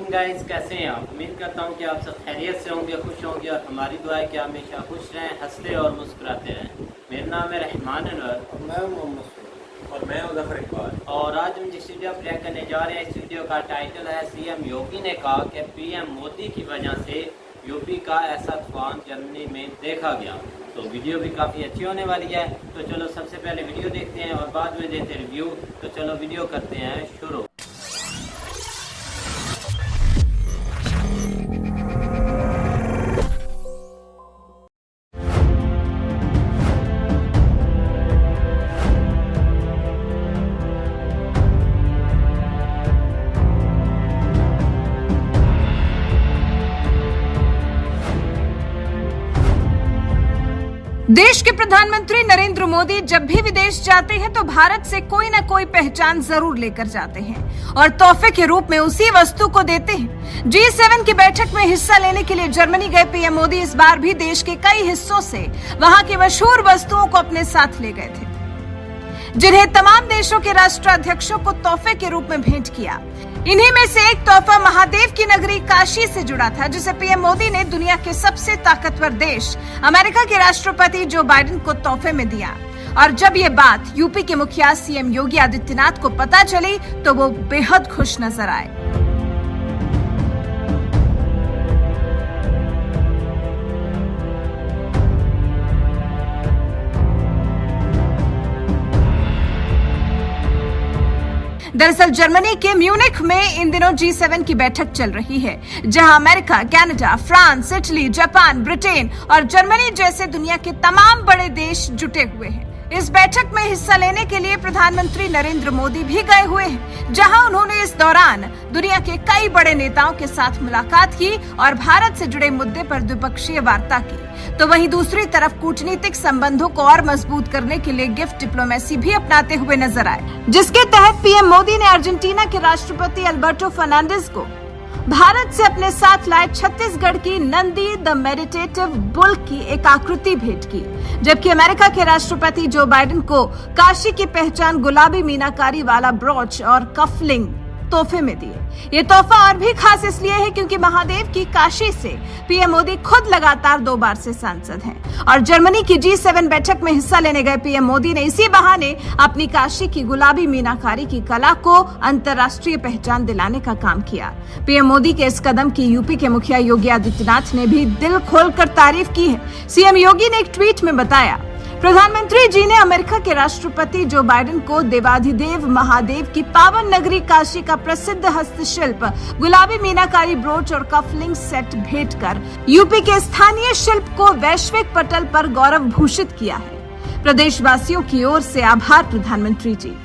Guys, कैसे हैं आप? उम्मीद करता हूं कि आप सब खैरियत से होंगे, खुश होंगे और हमारी दुआ है कि आप हमेशा खुश रहें, हंसते और मुस्कुराते रहें। मेरा नाम है रहमान अनवर और मैं मोहम्मद और मैं मुज़फ़्फ़र इकबाल। और आज हम जिस वीडियो प्ले करने जा रहे हैं, इस वीडियो का टाइटल है सीएम योगी ने कहा कि पीएम मोदी की वजह से यूपी का ऐसा तूफान जर्मनी में देखा गया। तो वीडियो भी काफ़ी अच्छी होने वाली है। तो चलो सबसे पहले वीडियो देखते हैं और बाद में देते हैं रिव्यू। तो चलो वीडियो करते हैं शुरू। देश के प्रधानमंत्री नरेंद्र मोदी जब भी विदेश जाते हैं तो भारत से कोई न कोई पहचान जरूर लेकर जाते हैं और तोहफे के रूप में उसी वस्तु को देते हैं। G7 की बैठक में हिस्सा लेने के लिए जर्मनी गए पीएम मोदी इस बार भी देश के कई हिस्सों से वहां की मशहूर वस्तुओं को अपने साथ ले गए थे, जिन्हें तमाम देशों के राष्ट्राध्यक्षों को तोहफे के रूप में भेंट किया। इन्हीं में से एक तोहफा महादेव की नगरी काशी से जुड़ा था, जिसे पीएम मोदी ने दुनिया के सबसे ताकतवर देश अमेरिका के राष्ट्रपति जो बाइडेन को तोहफे में दिया। और जब ये बात यूपी के मुखिया सीएम योगी आदित्यनाथ को पता चली तो वो बेहद खुश नजर आए। दरअसल जर्मनी के म्यूनिख में इन दिनों G7 की बैठक चल रही है, जहां America, Canada, France, Italy, Japan, Britain और जर्मनी जैसे दुनिया के तमाम बड़े देश जुटे हुए हैं। इस बैठक में हिस्सा लेने के लिए प्रधानमंत्री नरेंद्र मोदी भी गए हुए हैं, जहां उन्होंने इस दौरान दुनिया के कई बड़े नेताओं के साथ मुलाकात की और भारत से जुड़े मुद्दे पर द्विपक्षीय वार्ता की। तो वहीं दूसरी तरफ कूटनीतिक संबंधों को और मजबूत करने के लिए गिफ्ट डिप्लोमेसी भी अपनाते हुए नजर आए, जिसके तहत पीएम मोदी ने अर्जेंटीना के राष्ट्रपति अल्बर्टो फर्नांडिस को भारत से अपने साथ लाए छत्तीसगढ़ की नंदी द मेडिटेटिव बुल की एक आकृति भेंट की, जबकि अमेरिका के राष्ट्रपति जो बाइडेन को काशी की पहचान गुलाबी मीनाकारी वाला ब्रोच और कफलिंग तोहफे में दिए। ये तोहफा और भी खास इसलिए है क्योंकि महादेव की काशी से पीएम मोदी खुद लगातार 2 बार से सांसद हैं और जर्मनी की G7 बैठक में हिस्सा लेने गए पीएम मोदी ने इसी बहाने अपनी काशी की गुलाबी मीनाकारी की कला को अंतर्राष्ट्रीय पहचान दिलाने का काम किया। पीएम मोदी के इस कदम की यूपी के मुखिया योगी आदित्यनाथ ने भी दिल खोलकर तारीफ की है। सीएम योगी ने एक ट्वीट में बताया, प्रधानमंत्री जी ने अमेरिका के राष्ट्रपति जो बाइडेन को देवाधिदेव महादेव की पावन नगरी काशी का प्रसिद्ध हस्तशिल्प गुलाबी मीनाकारी ब्रोच और कफलिंग सेट भेंटकर यूपी के स्थानीय शिल्प को वैश्विक पटल पर गौरव भूषित किया है। प्रदेशवासियों की ओर से आभार प्रधानमंत्री जी।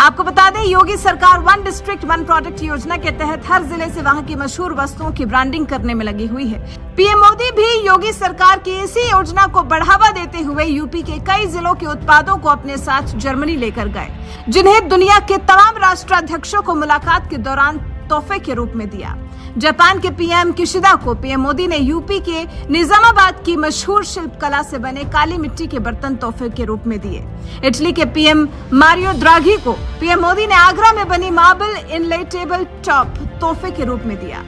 आपको बता दें, योगी सरकार 1 डिस्ट्रिक्ट 1 प्रोडक्ट योजना के तहत हर जिले से वहां की मशहूर वस्तुओं की ब्रांडिंग करने में लगी हुई है। पीएम मोदी भी योगी सरकार की इसी योजना को बढ़ावा देते हुए यूपी के कई जिलों के उत्पादों को अपने साथ जर्मनी लेकर गए, जिन्हें दुनिया के तमाम राष्ट्राध्यक्षों को मुलाकात के दौरान तोहफे के रूप में दिया। जापान के पीएम किशिदा को पीएम मोदी ने यूपी के निजामाबाद की मशहूर शिल्प कला से बने काली मिट्टी के बर्तन तोहफे के रूप में दिए। इटली के पीएम मारियो द्राघी को पीएम मोदी ने आगरा में बनी मार्बल इनलेटेबल टॉप तोहफे के रूप में दिया।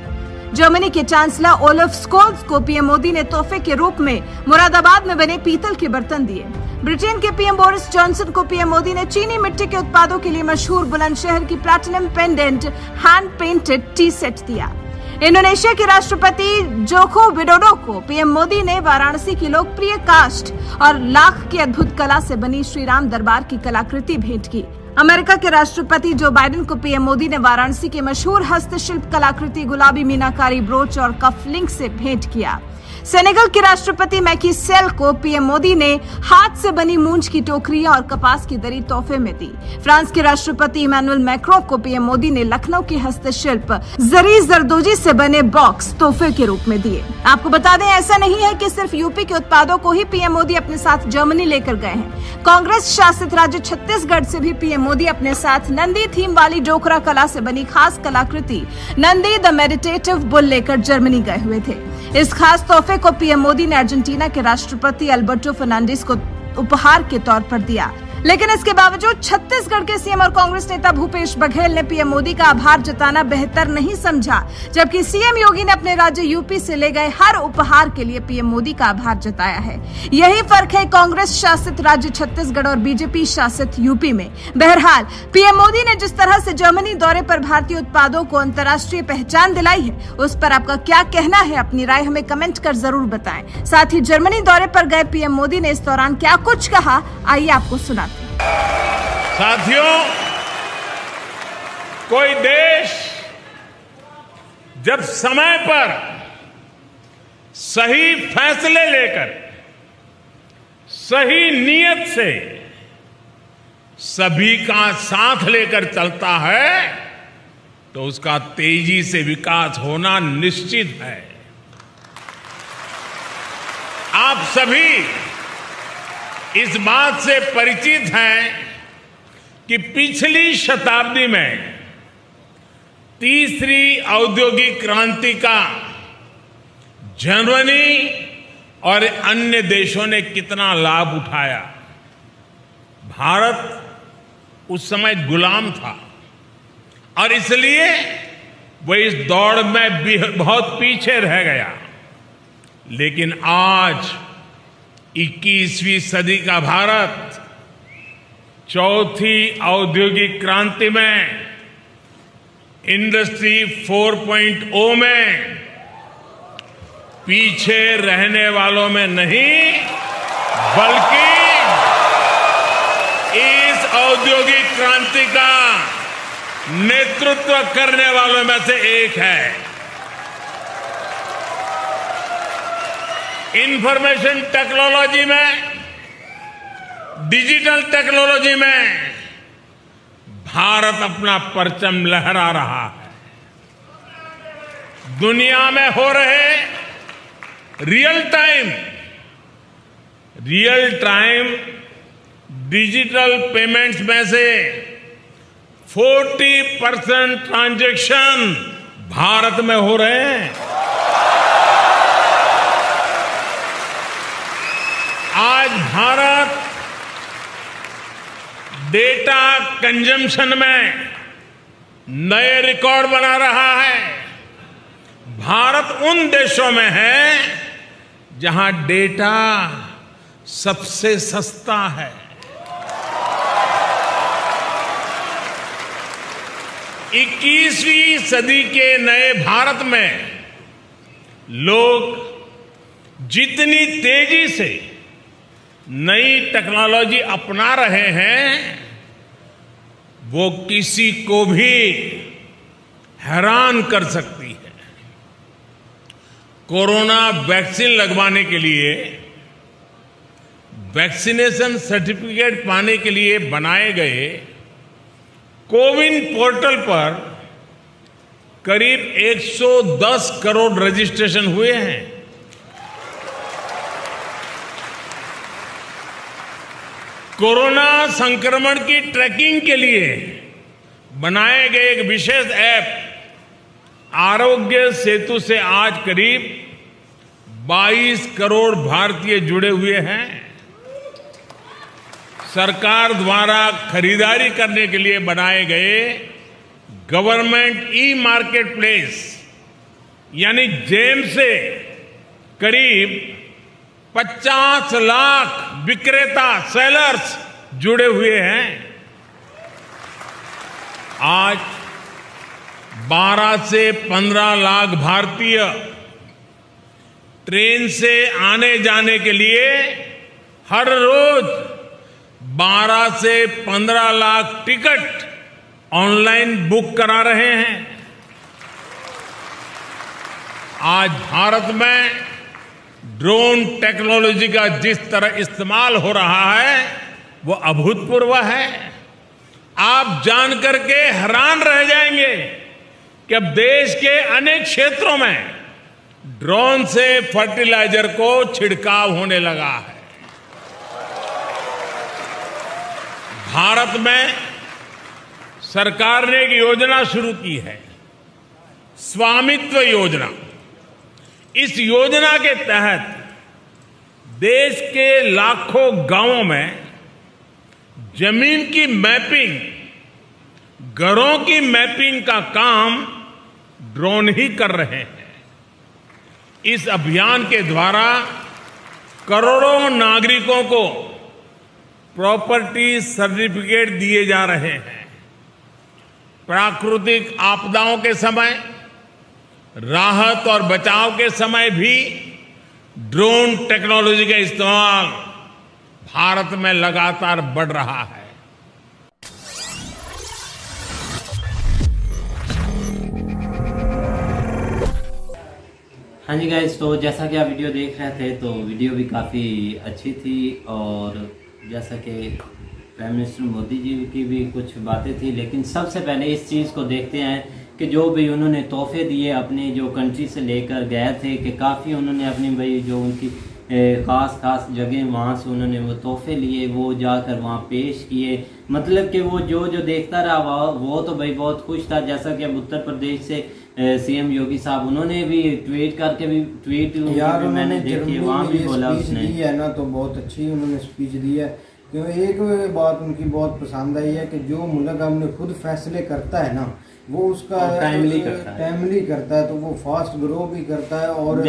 जर्मनी के चांसलर ओलफ स्कोल्स को पीएम मोदी ने तोहफे के रूप में मुरादाबाद में बने पीतल के बर्तन दिए। ब्रिटेन के पीएम बोरिस जॉनसन को पीएम मोदी ने चीनी मिट्टी के उत्पादों के लिए मशहूर बुलंदशहर की platinum pendant hand painted T set दिया। इंडोनेशिया के राष्ट्रपति जोको विडोडो को पीएम मोदी ने वाराणसी की लोकप्रिय काष्ठ और लाख की अद्भुत कला से बनी श्री राम दरबार की कलाकृति भेंट की। अमेरिका के राष्ट्रपति जो बाइडेन को पीएम मोदी ने वाराणसी के मशहूर हस्तशिल्प कलाकृति गुलाबी मीनाकारी ब्रोच और कफलिंग से भेंट किया। सेनेगल के राष्ट्रपति मैकी सेल को पीएम मोदी ने हाथ से बनी मूंज की टोकरियां और कपास की दरी तोहफे में दी। फ्रांस के राष्ट्रपति इमैनुअल मैक्रों को पीएम मोदी ने लखनऊ की हस्तशिल्प जरी जरदोजी से बने बॉक्स तोहफे के रूप में दिए। आपको बता दें, ऐसा नहीं है कि सिर्फ यूपी के उत्पादों को ही पीएम मोदी अपने साथ जर्मनी लेकर गए हैं। कांग्रेस शासित राज्य छत्तीसगढ़ से भी पीएम मोदी अपने साथ नंदी थीम वाली डोकरा कला से बनी खास कलाकृति नंदी द मेडिटेटिव बुल लेकर जर्मनी गए हुए थे। इस खास तोहफे को पीएम मोदी ने अर्जेंटीना के राष्ट्रपति अल्बर्टो फर्नांडिस को उपहार के तौर पर दिया। लेकिन इसके बावजूद छत्तीसगढ़ के सीएम और कांग्रेस नेता भूपेश बघेल ने पीएम मोदी का आभार जताना बेहतर नहीं समझा, जबकि सीएम योगी ने अपने राज्य यूपी से ले गए हर उपहार के लिए पीएम मोदी का आभार जताया है। यही फर्क है कांग्रेस शासित राज्य छत्तीसगढ़ और बीजेपी शासित यूपी में। बहरहाल पीएम मोदी ने जिस तरह से जर्मनी दौरे पर भारतीय उत्पादों को अंतर्राष्ट्रीय पहचान दिलाई है, उस पर आपका क्या कहना है? अपनी राय हमें कमेंट कर जरूर बताएं। साथ ही जर्मनी दौरे पर गए पीएम मोदी ने इस दौरान क्या कुछ कहा, आइए आपको सुनाते। साथियों, कोई देश जब समय पर सही फैसले लेकर सही नीयत से सभी का साथ लेकर चलता है तो उसका तेजी से विकास होना निश्चित है। आप सभी इस बात से परिचित हैं कि पिछली शताब्दी में तीसरी औद्योगिक क्रांति का जर्मनी और अन्य देशों ने कितना लाभ उठाया। भारत उस समय गुलाम था और इसलिए वह इस दौड़ में बहुत पीछे रह गया। लेकिन आज 21वीं सदी का भारत चौथी औद्योगिक क्रांति में इंडस्ट्री 4.0 में पीछे रहने वालों में नहीं, बल्कि इस औद्योगिक क्रांति का नेतृत्व करने वालों में से एक है। इंफॉर्मेशन टेक्नोलॉजी में, डिजिटल टेक्नोलॉजी में भारत अपना परचम लहरा रहा है। दुनिया में हो रहे रियल टाइम डिजिटल पेमेंट्स में से 40% ट्रांजैक्शन भारत में हो रहे हैं। आज भारत डेटा कंजम्पशन में नए रिकॉर्ड बना रहा है। भारत उन देशों में है जहां डेटा सबसे सस्ता है। 21वीं सदी के नए भारत में लोग जितनी तेजी से नई टेक्नोलॉजी अपना रहे हैं, वो किसी को भी हैरान कर सकती है। कोरोना वैक्सीन लगवाने के लिए वैक्सीनेशन सर्टिफिकेट पाने के लिए बनाए गए कोविन पोर्टल पर करीब 110 करोड़ रजिस्ट्रेशन हुए हैं। कोरोना संक्रमण की ट्रैकिंग के लिए बनाए गए एक विशेष ऐप आरोग्य सेतु से आज करीब 22 करोड़ भारतीय जुड़े हुए हैं। सरकार द्वारा खरीदारी करने के लिए बनाए गए गवर्नमेंट ई मार्केट प्लेस यानी जेम से करीब 50 लाख विक्रेता सेलर्स जुड़े हुए हैं। आज 12 से 15 लाख भारतीय ट्रेन से आने जाने के लिए हर रोज 12 से 15 लाख टिकट ऑनलाइन बुक करा रहे हैं। आज भारत में ड्रोन टेक्नोलॉजी का जिस तरह इस्तेमाल हो रहा है वो अभूतपूर्व है। आप जानकर के हैरान रह जाएंगे कि अब देश के अनेक क्षेत्रों में ड्रोन से फर्टिलाइजर को छिड़काव होने लगा है। भारत में सरकार ने एक योजना शुरू की है, स्वामित्व योजना। इस योजना के तहत देश के लाखों गांवों में जमीन की मैपिंग, घरों की मैपिंग का काम ड्रोन ही कर रहे हैं। इस अभियान के द्वारा करोड़ों नागरिकों को प्रॉपर्टी सर्टिफिकेट दिए जा रहे हैं। प्राकृतिक आपदाओं के समय, राहत और बचाव के समय भी ड्रोन टेक्नोलॉजी का इस्तेमाल भारत में लगातार बढ़ रहा है। हाँ जी गाइस, तो जैसा कि आप वीडियो देख रहे थे तो वीडियो भी काफ़ी अच्छी थी और जैसा कि प्राइम मिनिस्टर मोदी जी की भी कुछ बातें थी, लेकिन सबसे पहले इस चीज़ को देखते हैं कि जो भी उन्होंने तोहफे दिए अपनी जो कंट्री से लेकर गए थे, कि काफ़ी उन्होंने अपनी भाई जो उनकी ख़ास जगह वहाँ से उन्होंने वो तोहफे लिए, वो जाकर वहाँ पेश किए। मतलब कि वो जो देखता रहा वो तो भाई बहुत खुश था। जैसा कि अब उत्तर प्रदेश से सीएम योगी साहब उन्होंने भी ट्वीट करके भी यार मैंने देखी, वहाँ भी बोला उसने है ना, तो बहुत अच्छी उन्होंने स्पीच दी है। क्योंकि एक बात उनकी बहुत पसंद आई है कि जो मुल्क हमने खुद फैसले करता है ना, वो उसका टाइमली करता है, तो वो फास्ट ग्रो भी करता है और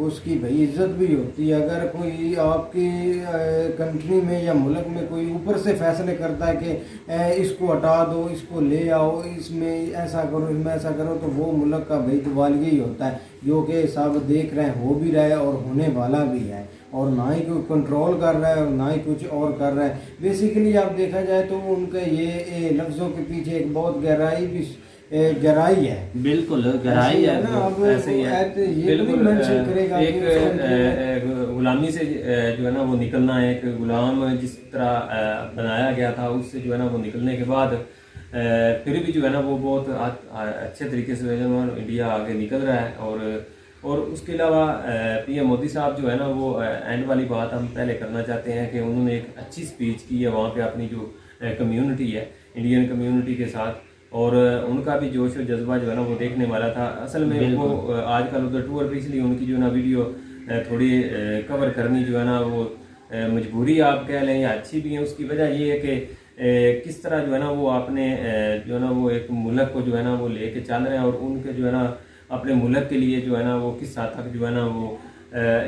उसकी भाई इज्जत भी होती है। अगर कोई आपकी कंट्री में या मुल्क में कोई ऊपर से फैसले करता है कि इसको हटा दो, इसको ले आओ, इसमें ऐसा करो, इसमें ऐसा करो, तो वो मुल्क का भाई दिवालिया ही होता है, जो कि सब देख रहे हैं, हो भी रहा है और होने वाला भी है। और ना ही कोई कंट्रोल कर रहा है और ना ही कुछ और कर रहा है। बेसिकली आप देखा जाए तो उनके ये लफ्ज़ों के पीछे एक बहुत गहराई है। बिल्कुल गहराई है ना। अब ऐसे ही है, ये भी मेंशन करेगा एक गुलामी से जो है ना वो निकलना है। एक गुलाम जिस तरह बनाया गया था, उससे जो है ना वो निकलने के बाद फिर भी जो है ना वो बहुत अच्छे तरीके से इंडिया आगे निकल रहा है। और उसके अलावा पीएम मोदी साहब जो है ना वो एंड वाली बात हम पहले करना चाहते हैं कि उन्होंने एक अच्छी स्पीच की है वहाँ पे अपनी जो कम्युनिटी है, इंडियन कम्युनिटी के साथ, और उनका भी जोश और जज्बा जो है ना वो देखने वाला था। असल में वो आजकल उधर टूर पे, इसलिए उनकी जो है ना वीडियो थोड़ी कवर करनी जो है ना वो मजबूरी आप कह लें या अच्छी भी है। उसकी वजह ये है कि किस तरह जो है ना वो आपने जो है ना वो एक मुल्क को जो है ना वो लेके चल रहे हैं और उनके जो है ना अपने मुल्क के लिए जो है ना वो किस हद तक जो है ना वो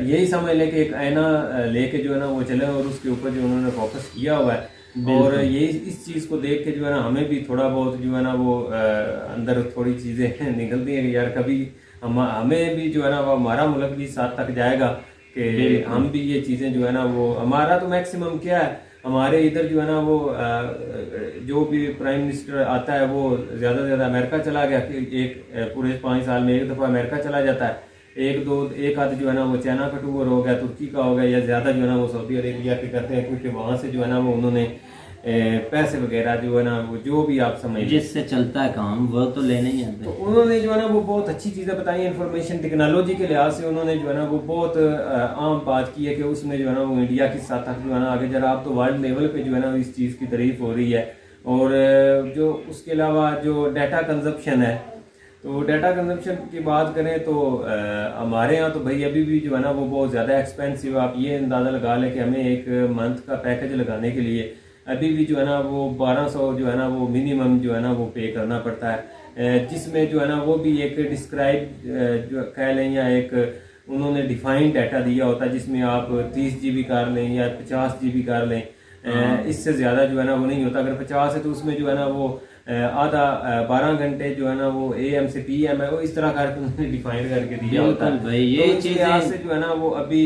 यही समझ लें कि एक आईना लेके जो है ना वो चले और उसके ऊपर जो उन्होंने फोकस किया हुआ है। और ये इस चीज़ को देख के जो है ना हमें भी थोड़ा बहुत जो है ना वो अंदर थोड़ी चीज़ें निकलती हैं कि यार कभी हमें भी जो है ना वो हमारा मुल्क भी इस हद तक जाएगा कि हम भी ये चीज़ें जो है ना वो हमारा तो मैक्सिमम क्या है, हमारे इधर जो है ना वो जो भी प्राइम मिनिस्टर आता है वो ज़्यादा से ज़्यादा अमेरिका चला गया कि एक पूरे 5 साल में एक दफ़ा अमेरिका चला जाता है। एक आध जो है ना वो चाइना का टूर हो गया, तुर्की का हो गया, या ज़्यादा जो है ना वो सऊदी अरेबिया के करते हैं, क्योंकि वहाँ से जो है ना वो उन्होंने पैसे वगैरह जो है ना वो जो भी आप समझ जिससे चलता है काम वो तो लेने ही आते। तो उन्होंने जो है ना वो बहुत अच्छी चीज़ें बताई। इंफॉर्मेशन टेक्नोलॉजी के लिहाज से उन्होंने जो है ना वो बहुत आम बात की है कि उसमें जो है ना वो इंडिया की साथ तक जो है ना आगे जरा आप तो वर्ल्ड लेवल पे जो है ना इस चीज़ की तारीफ हो रही है। और जो उसके अलावा जो डाटा कंजप्शन है, तो डाटा कंजप्शन की बात करें तो हमारे यहाँ तो भाई अभी भी जो है ना वो बहुत ज़्यादा एक्सपेंसिव। आप ये अंदाज़ा लगा लें कि हमें एक मंथ का पैकेज लगाने के लिए अभी भी जो है ना वो 1200 जो है ना वो मिनिमम जो है ना वो पे करना पड़ता है, जिसमें जो है ना वो भी एक डिस्क्राइब जो कह लें या एक उन्होंने डिफाइंड डाटा दिया होता है, जिसमें आप 30 GB कर लें या 50 GB कर लें, इससे ज़्यादा जो है ना वो नहीं होता। अगर 50 है तो उसमें जो है ना वो आधा 12 घंटे जो है ना वो AM से PM है, वो इस तरह करके उन्होंने डिफाइन करके दिया होता है। भाई ये चीज़ें से जो है ना वो अभी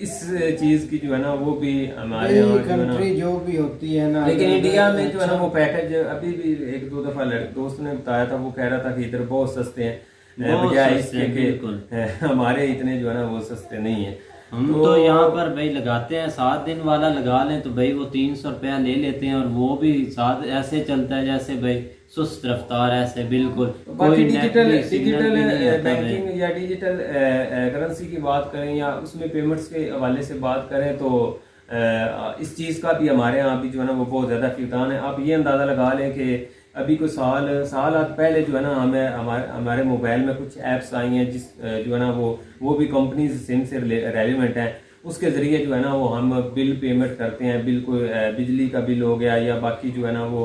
इस चीज की जो है ना वो भी हमारे यहाँ कंट्री जो भी होती है ना, लेकिन इंडिया में जो है ना वो पैकेज अभी भी 1-2 दफा दोस्त ने बताया था, वो कह रहा था कि इधर बहुत सस्ते हैं बजाय इसके हमारे इतने जो है ना वो सस्ते नहीं है। हम तो यहाँ पर भाई लगाते हैं 7 दिन वाला लगा लें तो भाई वो 300 रुपया ले लेते हैं, और वो भी साथ ऐसे चलता है जैसे भाई सुस्त रफ्तार ऐसे बिल्कुल। बाकी डिजिटल बैंकिंग या डिजिटल करेंसी की बात करें या उसमें पेमेंट्स के हवाले से बात करें तो इस चीज़ का भी हमारे यहाँ भी जो है ना वो बहुत ज़्यादा योगदान है। आप ये अंदाज़ा लगा लें कि अभी कोई साल आध पहले जो है ना हमें हमारे मोबाइल में कुछ ऐप्स आई हैं जिस जो है ना वो भी कंपनीज सिम से रेलिवेंट हैं। उसके ज़रिए जो है ना वो हम बिल पेमेंट करते हैं, बिल कोई बिजली का बिल हो गया या बाकी जो है ना वो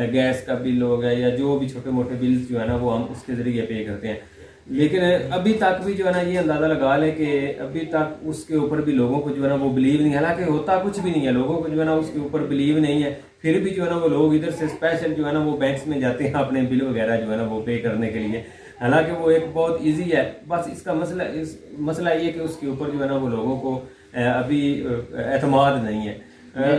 गैस का बिल हो गया या जो भी छोटे मोटे बिल्स जो है ना वो हम उसके ज़रिए पे करते हैं। लेकिन अभी तक भी जो है ना ये अंदाज़ा लगा ले कि अभी तक उसके ऊपर भी लोगों को जो है ना वो बिलीव नहीं, हालांकि होता कुछ भी नहीं है, लोगों को जो है ना उसके ऊपर बिलीव नहीं है, फिर भी जो है ना वो लोग इधर से स्पेशल जो है ना वो बैंक्स में जाते हैं अपने बिल वगैरह जो है ना वो पे करने के लिए। हालांकि वो एक बहुत ईजी है, बस इसका मसला ये कि उसके ऊपर जो है ना वो लोगों को अभी एतमाद नहीं है।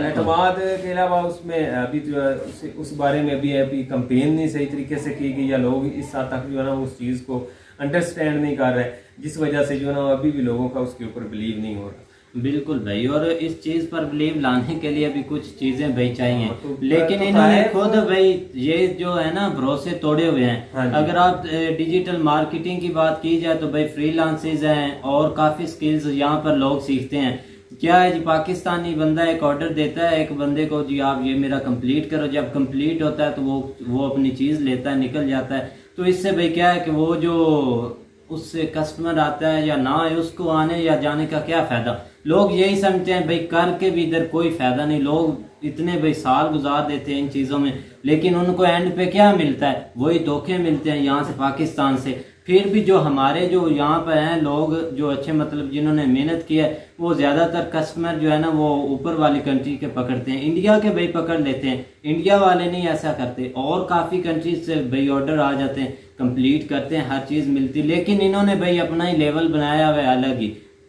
एतमाद के अलावा उसमें अभी जो है उस बारे में अभी कंपेन नहीं सही तरीके से की गई या लोग इस हद तक जो है ना उस चीज़ को अंडरस्टैंड नहीं कर रहे, जिस वजह से जो है ना अभी भी लोगों का उसके ऊपर बिलीव नहीं हो रहा। बिल्कुल भाई, और इस चीज पर बिलीव लाने के लिए भी कुछ चीजें भाई चाहिए, तो लेकिन तो इन्होंने खुद भाई ये जो है ना भरोसे तोड़े हुए हैं। हाँ जी। अगर आप डिजिटल मार्केटिंग की बात की जाए तो भाई फ्रीलांसेस हैं और काफी स्किल्स यहाँ पर लोग सीखते हैं। क्या है जी, पाकिस्तानी बंदा एक ऑर्डर देता है एक बंदे को, जी आप ये मेरा कंप्लीट करो, जब कंप्लीट होता है तो वो अपनी चीज लेता है, निकल जाता है। तो इससे भाई क्या है कि वो जो उससे कस्टमर आता है या ना है उसको आने या जाने का क्या फायदा। लोग यही समझते हैं भाई करके भी इधर कोई फायदा नहीं, लोग इतने भाई साल गुजार देते हैं इन चीजों में, लेकिन उनको एंड पे क्या मिलता है, वही धोखे मिलते हैं यहाँ से पाकिस्तान से। फिर भी जो हमारे जो यहाँ पर हैं लोग जो अच्छे मतलब जिन्होंने मेहनत की है वो ज्यादातर कस्टमर जो है ना वो ऊपर वाली कंट्री के पकड़ते हैं, इंडिया के भाई पकड़ लेते हैं, इंडिया वाले नहीं ऐसा करते। और काफी कंट्रीज से भाई ऑर्डर आ जाते हैं, कंप्लीट करते हैं, हर चीज मिलती, लेकिन इन्होंने भाई अपना ही लेवल बनाया हुआ है अलग ही।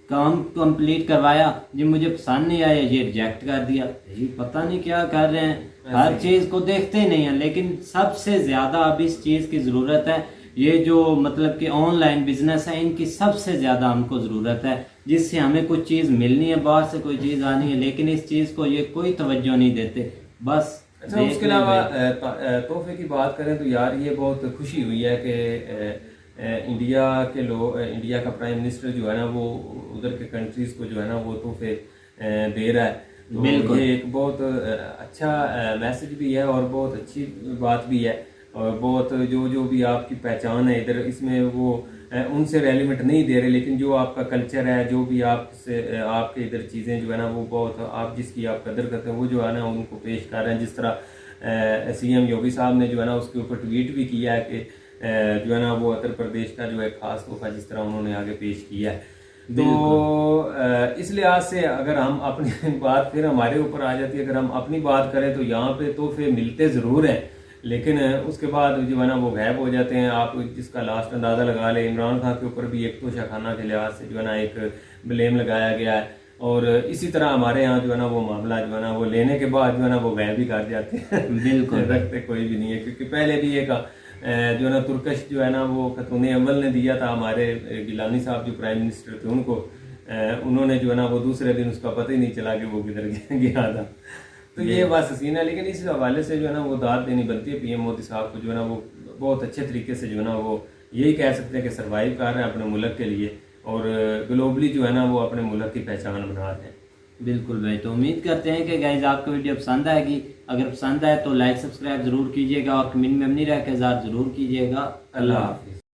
काम कंप्लीट करवाया जी, मुझे पसंद नहीं आया, ये रिजेक्ट कर दिया, ये पता नहीं क्या कर रहे हैं, हर चीज को देखते ही नहीं है। लेकिन सबसे ज्यादा अब इस चीज की जरूरत है, ये जो मतलब कि ऑनलाइन बिजनेस है इनकी सबसे ज्यादा हमको जरूरत है, जिससे हमें कुछ चीज मिलनी है, बाहर से कोई चीज आनी है, लेकिन इस चीज को ये कोई तवज्जो नहीं देते बस। अच्छा, उसके अलावा तोहफे की बात करें तो यार ये बहुत खुशी हुई है कि इंडिया के लोग, इंडिया का प्राइम मिनिस्टर जो है ना वो उधर के कंट्रीज को जो है ना वो तोहफे दे रहा है। तो बिल्कुल, ये एक बहुत अच्छा मैसेज भी है और बहुत अच्छी बात भी है। और बहुत जो भी आपकी पहचान है इधर, इसमें वो उनसे रेलिवेंट नहीं दे रहे, लेकिन जो आपका कल्चर है, जो भी आपके इधर चीज़ें जो है ना वो बहुत आप जिसकी आप कदर करते हैं वो जो है ना उनको पेश कर रहे हैं। जिस तरह सीएम योगी साहब ने जो है ना उसके ऊपर ट्वीट भी किया है कि जो है ना वो उत्तर प्रदेश का जो है खास तोहफा जिस तरह उन्होंने आगे पेश किया है। तो इस लिहाज से अगर हम अपनी बात फिर हमारे ऊपर आ जाती है, अगर हम अपनी बात करें तो यहाँ पे तोहफे मिलते ज़रूर हैं, लेकिन उसके बाद जो है ना वो गायब हो जाते हैं। आप जिसका लास्ट अंदाज़ा लगा ले, इमरान खान के ऊपर भी एक तोशाखाना के लिहाज से जो है ना एक ब्लेम लगाया गया है, और इसी तरह हमारे यहाँ जो है ना वो मामला जो है ना वो लेने के बाद जो है ना वो गायब भी कर जाते हैं। बिल्कुल रखते कोई भी नहीं है, क्योंकि पहले भी एक जो है ना तुर्कश जो है ना वो खतून अमल ने दिया था हमारे गिलानी साहब जो प्राइम मिनिस्टर थे उनको, उन्होंने जो है ना वो दूसरे दिन उसका पता ही नहीं चला कि वो किधर गया था। तो ये बात सीन है, लेकिन इस हवाले से जो है ना वो दाद देनी बनती है पीएम मोदी साहब को, जो है ना वो बहुत अच्छे तरीके से जो है ना वो यही कह सकते हैं कि सर्वाइव कर रहे हैं अपने मुल्क के लिए, और ग्लोबली जो है ना वो अपने मुल्क की पहचान बना रहे हैं। बिल्कुल भाई, तो उम्मीद करते हैं कि गाइज आपको वीडियो पसंद आएगी। अगर पसंद आए तो लाइक सब्सक्राइब जरूर कीजिएगा और कमेंट में अपनी राय का इज़हार जरूर कीजिएगा। अल्लाह हाफिज़।